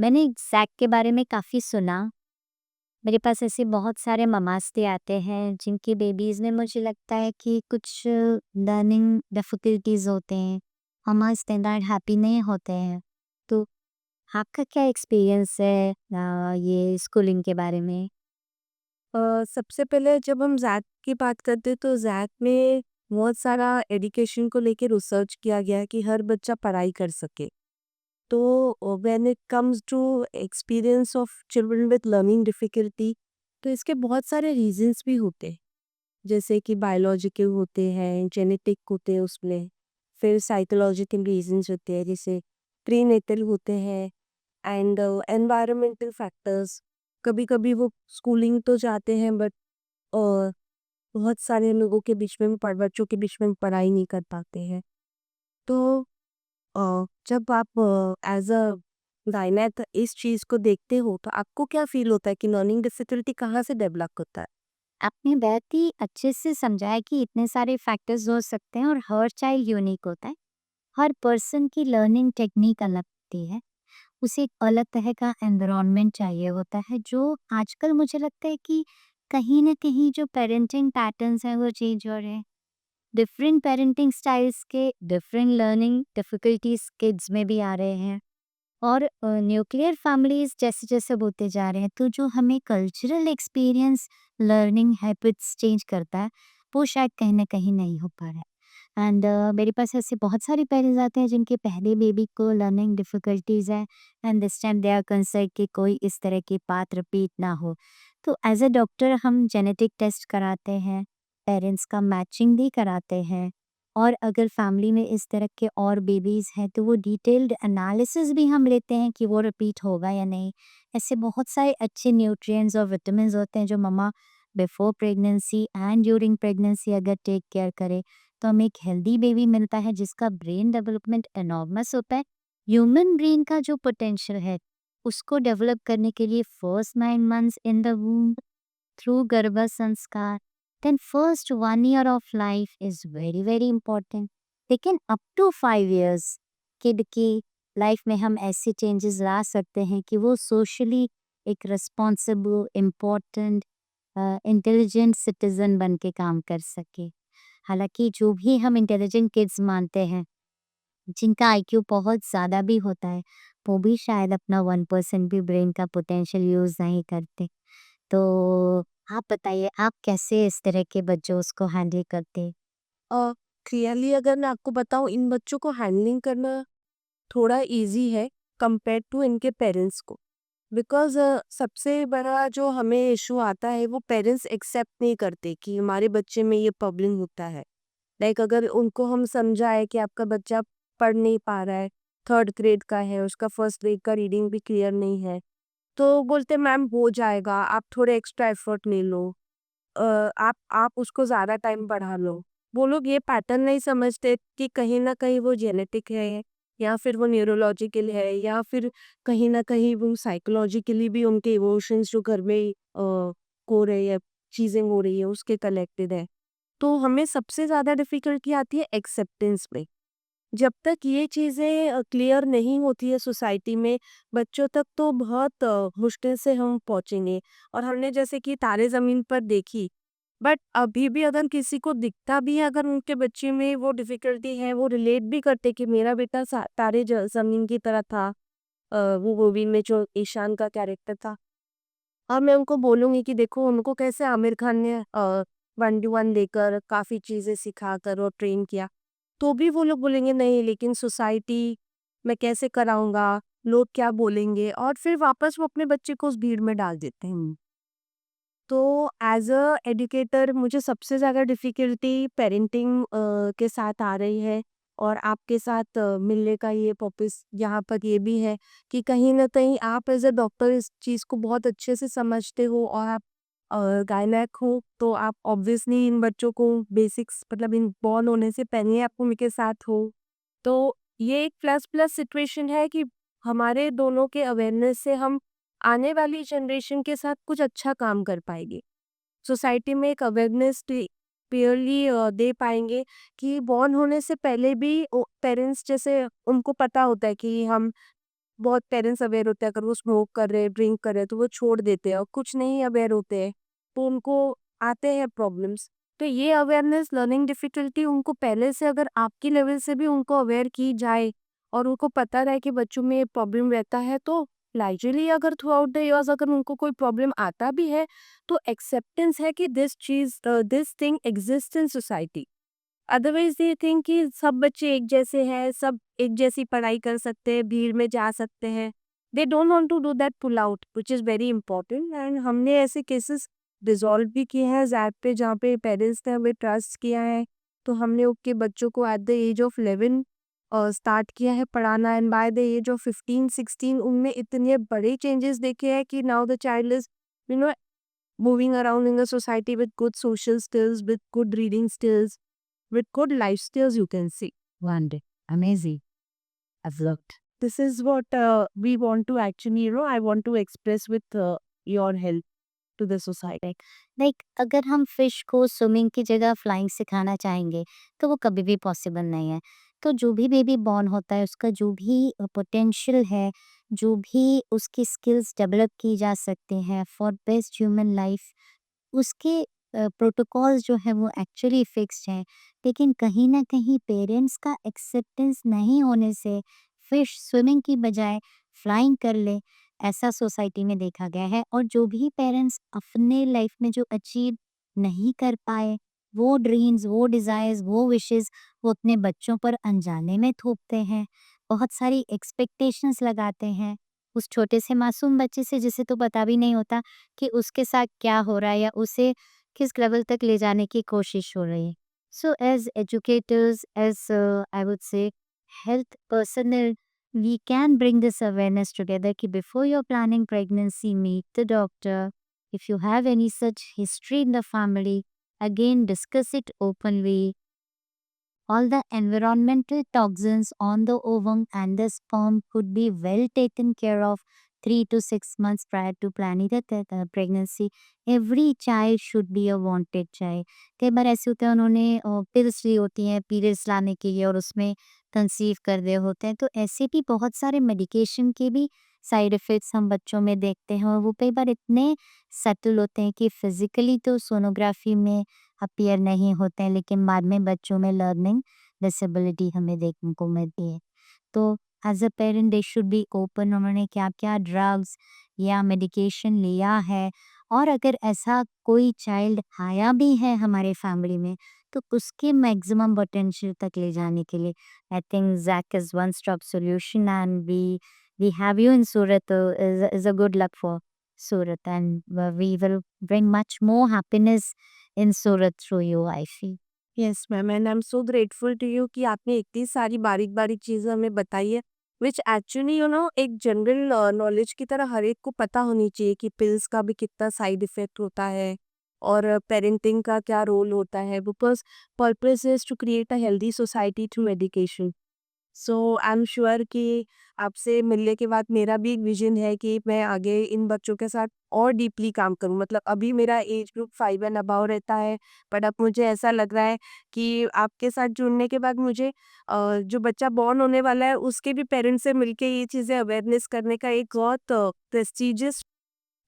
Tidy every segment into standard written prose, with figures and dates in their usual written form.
मैंने ज़ैक के बारे में काफ़ी सुना। मेरे पास ऐसे बहुत सारे ममास्ते आते हैं जिनकी बेबीज़ में मुझे लगता है कि कुछ लर्निंग डिफ़िकल्टीज़ होते हैं। ममास्ते दैट हैप्पी नहीं होते हैं। तो आपका क्या एक्सपीरियंस है ये स्कूलिंग के बारे में? सबसे पहले जब हम ज़ैक की बात करते हैं तो ज़ैक में बहुत सारा एजुकेशन को लेके रिसर्च किया गया है कि हर बच्चा पढ़ाई कर सके। तो when it comes to experience of children with learning difficulty, तो इसके बहुत सारे रीज़न्स भी होते हैं। जैसे कि बायोलॉजिकल होते हैं, जेनेटिक होते हैं उसमें, फिर साइकोलॉजिकल रीज़न्स होते हैं जैसे प्रीनेटल होते हैं एंड एनवायरमेंटल फैक्टर्स। कभी-कभी वो स्कूलिंग तो जाते हैं बट अ, बहुत सारे लोगों के बीच में बच्चों के बीच में पढ़ाई नहीं कर पाते हैं। तो जब आप एज अ गायनेक इस चीज़ को देखते हो तो आपको क्या फील होता है कि लर्निंग डिफिकल्टी कहाँ से डेवलप होता है? आपने बहुत ही अच्छे से समझाया कि इतने सारे फैक्टर्स हो सकते हैं और हर चाइल्ड यूनिक होता है। हर पर्सन की लर्निंग टेक्निक अलग होती है। उसे एक अलग तरह का एनवायरनमेंट चाहिए होता है जो आजकल मुझे लगता है कि कहीं न कहीं जो पेरेंटिंग पैटर्न्स हैं वो चेंज हो रहे हैं। डिफरेंट पेरेंटिंग स्टाइल्स के डिफरेंट लर्निंग डिफिकल्टीज किड्स में भी आ रहे हैं। और न्यूक्लियर फैमिलीज जैसे-जैसे बोलते जा रहे हैं तो जो हमें cultural experience learning habits change करता है, वो शायद कहीं न कहीं नहीं हो पा रहा है। एंड मेरे पास ऐसे बहुत सारे पेरेंट्स आते हैं जिनके पहले बेबी को लर्निंग डिफिकल्टीज है and this time they are concern कि कोई इस तरह की बात रिपीट ना हो। तो एज अ डॉक्टर हम जेनेटिक टेस्ट कराते हैं, पेरेंट्स का मैचिंग भी कराते हैं, और अगर फैमिली में इस तरह के और बेबीज़ हैं तो वो डिटेल्ड एनालिसिस भी हम लेते हैं कि वो रिपीट होगा या नहीं। ऐसे बहुत सारे अच्छे न्यूट्रिएंट्स और विटामिन्स होते हैं जो मम्मा before pregnancy and during pregnancy अगर टेक केयर करे तो हमें एक हेल्दी बेबी मिलता है जिसका ब्रेन डेवलपमेंट एनॉर्मस होता है। ह्यूमन ब्रेन का जो पोटेंशियल है उसको डेवलप करने के लिए first 9 months in the वूम through गर्भ संस्कार, then first 1 year of life is very very important। लेकिन अप टू 5 years किड की लाइफ में हम ऐसे चेंजेस ला सकते हैं कि वो सोशली एक रिस्पॉन्सिबल इम्पोर्टेंट इंटेलिजेंट सिटीजन बन के काम कर सके। हालांकि जो भी हम इंटेलिजेंट किड्स मानते हैं जिनका आईक्यू बहुत ज़्यादा भी होता है, वो भी शायद अपना 1% भी ब्रेन का पोटेंशियल यूज़ नहीं करते। तो आप बताइए आप कैसे इस तरह के बच्चों को हैंडल करते? क्लियरली अगर मैं आपको बताऊँ, इन बच्चों को हैंडलिंग करना थोड़ा ईज़ी है कंपेयर टू इनके पेरेंट्स को। बिकॉज़ सबसे बड़ा जो हमें इश्यू आता है वो पेरेंट्स एक्सेप्ट नहीं करते कि हमारे बच्चे में ये प्रॉब्लम होता है। लाइक अगर उनको हम समझाएँ कि आपका बच्चा पढ़ नहीं पा रहा है, 3rd ग्रेड का है, उसका 1st ग्रेड का रीडिंग भी क्लियर नहीं है, तो बोलते मैम हो जाएगा, आप थोड़े एक्स्ट्रा एफर्ट ले लो। आप उसको ज़्यादा टाइम पढ़ा लो। वो लोग ये पैटर्न नहीं समझते कि कहीं न कहीं वो जेनेटिक है या फिर वो न्यूरोलॉजिकल है या फिर कहीं न कहीं वो साइकोलॉजिकली भी उनके इमोशंस जो घर में हो रही है, चीज़ें हो रही है उसके कनेक्टेड है। तो हमें सबसे ज़्यादा डिफ़िकल्टी आती है एक्सेप्टेंस में। जब तक ये चीज़ें क्लियर नहीं होती है सोसाइटी में, बच्चों तक तो बहुत मुश्किल से हम पहुँचेंगे। और हमने जैसे कि तारे ज़मीन पर देखी, बट अभी भी अगर किसी को दिखता भी है, अगर उनके बच्चे में वो डिफ़िकल्टी है, वो रिलेट भी करते कि मेरा बेटा तारे ज़मीन की तरह था। वो मूवी में जो ईशान का कैरेक्टर था। और मैं उनको बोलूँगी कि देखो उनको कैसे आमिर खान ने 1-1 लेकर काफ़ी चीज़ें सिखाकर और ट्रेन किया। तो भी वो लोग बोलेंगे नहीं, लेकिन सोसाइटी मैं कैसे कराऊँगा, लोग क्या बोलेंगे, और फिर वापस वो अपने बच्चे को उस भीड़ में डाल देते हैं। तो एज़ अ एजुकेटर मुझे सबसे ज़्यादा डिफ़िकल्टी पेरेंटिंग के साथ आ रही है। और आपके साथ मिलने का ये पर्पस यहाँ पर ये भी है कि कहीं न कहीं आप एज़ अ डॉक्टर इस चीज़ को बहुत अच्छे से समझते हो और आप गायनेक हो, तो आप ऑब्वियसली इन बच्चों को बेसिक्स मतलब इन बॉर्न होने से पहले ही आप उनके साथ हो। तो ये एक प्लस प्लस सिचुएशन है कि हमारे दोनों के अवेयरनेस से हम आने वाली जनरेशन के साथ कुछ अच्छा काम कर पाएंगे। सोसाइटी में एक अवेयरनेस क्लियरली दे पाएंगे कि बॉर्न होने से पहले भी पेरेंट्स जैसे उनको पता होता है कि हम बहुत पेरेंट्स अवेयर होते हैं, अगर वो स्मोक कर रहे हैं, ड्रिंक कर रहे हैं तो वो छोड़ देते हैं, और कुछ नहीं अवेयर होते हैं तो उनको आते हैं प्रॉब्लम्स। तो ये अवेयरनेस लर्निंग डिफिकल्टी उनको पहले से, अगर आपकी लेवल से भी उनको अवेयर की जाए और उनको पता रहे कि बच्चों में ये प्रॉब्लम रहता है, तो लाइटली अगर थ्रू आउट द ईयर्स अगर उनको कोई प्रॉब्लम आता भी है तो एक्सेप्टेंस है कि this thing exist in society. Otherwise they think कि सब बच्चे एक जैसे हैं, सब एक जैसी पढ़ाई कर सकते हैं, भीड़ में जा सकते हैं। They don't want to do that pull out which is very important, and हमने ऐसे केसेस रिज़ॉल्व भी किए हैं ज़ैप पे, जहाँ पे पेरेंट्स ने हमें ट्रस्ट किया है। तो हमने उनके बच्चों को at the age of 11 start किया है पढ़ाना, and by the age of 15-16 उनमें इतने बड़े चेंजेस देखे हैं कि now the child is you know moving around in the society with good social skills, with good reading skills, with good life skills, you can see. Wonderful. Amazing. I've looked. This is what we want to actually, I want to express with your help to the society. Like अगर हम fish को swimming की जगह flying सिखाना चाहेंगे तो वो कभी भी पॉसिबल नहीं है। तो जो भी बेबी बॉर्न होता है उसका जो भी पोटेंशियल है, जो भी उसकी स्किल्स डेवलप की जा सकते हैं फॉर बेस्ट ह्यूमन लाइफ, उसके प्रोटोकॉल्स जो है वो एक्चुअली फिक्स्ड हैं। लेकिन कहीं न कहीं पेरेंट्स का एक्सेप्टेंस नहीं होने से फिश स्विमिंग की बजाय फ्लाइंग कर ले, ऐसा सोसाइटी में देखा गया है। और जो भी पेरेंट्स अपने लाइफ में जो अचीव नहीं कर पाए, वो ड्रीम्स, वो डिज़ायर्स, वो विशेज़ वो अपने बच्चों पर अनजाने में थोपते हैं। बहुत सारी एक्सपेक्टेशंस लगाते हैं। उस छोटे से मासूम बच्चे से जिसे तो पता भी नहीं होता कि उसके साथ क्या हो रहा है या उसे किस लेवल तक ले जाने की कोशिश हो रही है। So as educators, as I would say health personnel, we can bring this awareness together कि before you're planning pregnancy, meet the doctor. If you have any such history in the family, again discuss it openly. All the environmental toxins on the ovum and the sperm could be well taken care of 3 to 6 months prior to planning the pregnancy. Every child should be a wanted child. कई बार ऐसे होते हैं उन्होंने pills ली होती हैं periods लाने के लिए और उसमें कंसीव कर रहे होते हैं, तो ऐसे भी बहुत सारे मेडिकेशन के भी साइड इफ़ेक्ट्स हम बच्चों में देखते हैं और वो कई बार इतने सटल होते हैं कि फिज़िकली तो सोनोग्राफी में अपीयर नहीं होते हैं, लेकिन बाद में बच्चों में लर्निंग डिसेबिलिटी हमें देखने को मिलती है। तो as a parent they should be open, उन्होंने क्या-क्या ड्रग्स या मेडिकेशन लिया है, और अगर ऐसा कोई चाइल्ड आया भी है हमारे फैमिली में, तो उसके मैक्सिमम पोटेंशियल तक ले जाने के लिए I think Zach is one stop solution, and we have you in Surat is a good luck for Surat, and we will bring much more happiness in Surat through you, I feel. Yes ma'am, and I am so grateful to you कि आपने इतनी सारी बारीक बारीक चीज़ें हमें बताई है, विच एक्चुअली एक जनरल नॉलेज की तरह हर एक को पता होनी चाहिए कि पिल्स का भी कितना साइड इफेक्ट होता है और पेरेंटिंग का क्या रोल होता है, because purpose is to create a healthy society through education. So I am sure कि आपसे मिलने के बाद मेरा भी एक विजन है कि मैं आगे इन बच्चों के साथ और डीपली काम करूं। मतलब अभी मेरा एज ग्रुप 5 एंड अबव रहता है, बट अब मुझे ऐसा लग रहा है कि आपके साथ जुड़ने के बाद मुझे जो बच्चा बॉर्न होने वाला है उसके भी पेरेंट्स से मिलके ये चीज़ें अवेयरनेस करने का एक बहुत प्रेस्टिजियस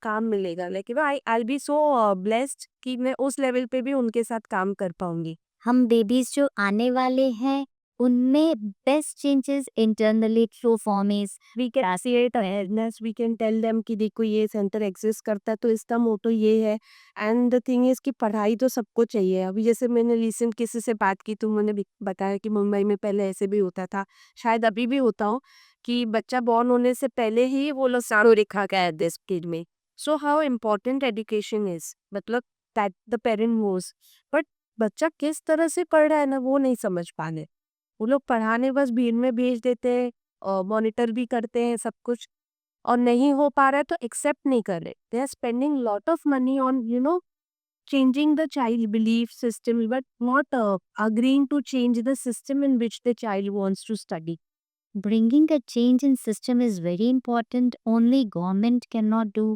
काम मिलेगा। लेकिन आई आई बी सो ब्लेस्ड कि मैं उस लेवल पे भी उनके साथ काम कर पाऊंगी। हम बेबीज जो आने वाले हैं उनमें best changes internally through forms we can create awareness, we can tell them कि देखो ये सेंटर एग्जिस्ट करता है तो इसका मोटो ये है। एंड द थिंग इज कि पढ़ाई तो सबको चाहिए। अभी जैसे मैंने रिसेंट किसी से बात की तो उन्होंने भी बताया कि मुंबई में पहले ऐसे भी होता था, शायद अभी भी होता हो, कि बच्चा बॉर्न होने से पहले ही वो लोग सारो रेखा का है दिस किड में। So how important education is, मतलब that the parent knows, but बच्चा किस तरह से पढ़ रहा है ना वो नहीं समझ पा रहे। वो लोग पढ़ाने बस भीड़ में भेज देते हैं, मॉनिटर भी करते हैं सब कुछ, और नहीं हो पा रहा है तो एक्सेप्ट नहीं कर रहे। They are spending lot of money on changing the child belief system, but not agreeing to change the system in which the child wants to study. Bringing a change in system is very important. Only government cannot do.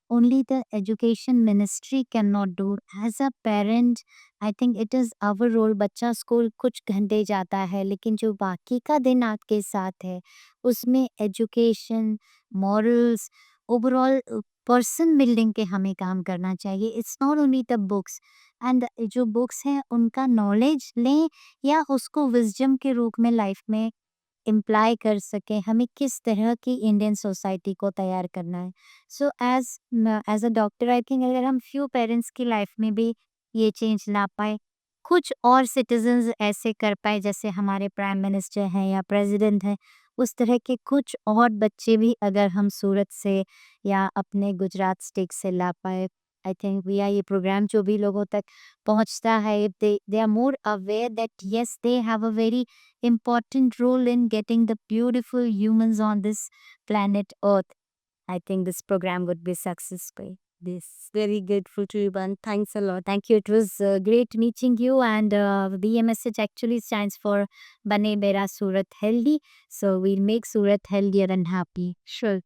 only the education ministry cannot do. As a parent, I think it is our role. बच्चा school कुछ घंटे जाता है, लेकिन जो बाकी का दिन आपके साथ है, उसमें education, morals, overall person building के हमें काम करना चाहिए. It's not only the books. And जो बुक्स हैं उनका नॉलेज लें या उसको विज़डम के रूप में लाइफ में इम्प्लाई कर सकें, हमें किस तरह की इंडियन सोसाइटी को तैयार करना है. So as a doctor I think अगर हम फ्यू पेरेंट्स की लाइफ में भी ये चेंज ला पाएँ, कुछ और सिटिज़न्स ऐसे कर पाएँ जैसे हमारे प्राइम मिनिस्टर हैं या प्रेज़िडेंट हैं, उस तरह के कुछ और बच्चे भी अगर हम सूरत से या अपने गुजरात स्टेट से ला पाएँ, आई थिंक वी आर ये प्रोग्राम जो भी लोगों तक पहुँचता है, if they are more aware that yes they have a very important role in getting the beautiful humans on this planet Earth. I think this program would be successful. This very grateful to you, and thanks a lot. Thank you. It was great meeting you. And the message actually stands for Bane Mera Surat Healthy. So we'll make Surat healthier and happy. Sure.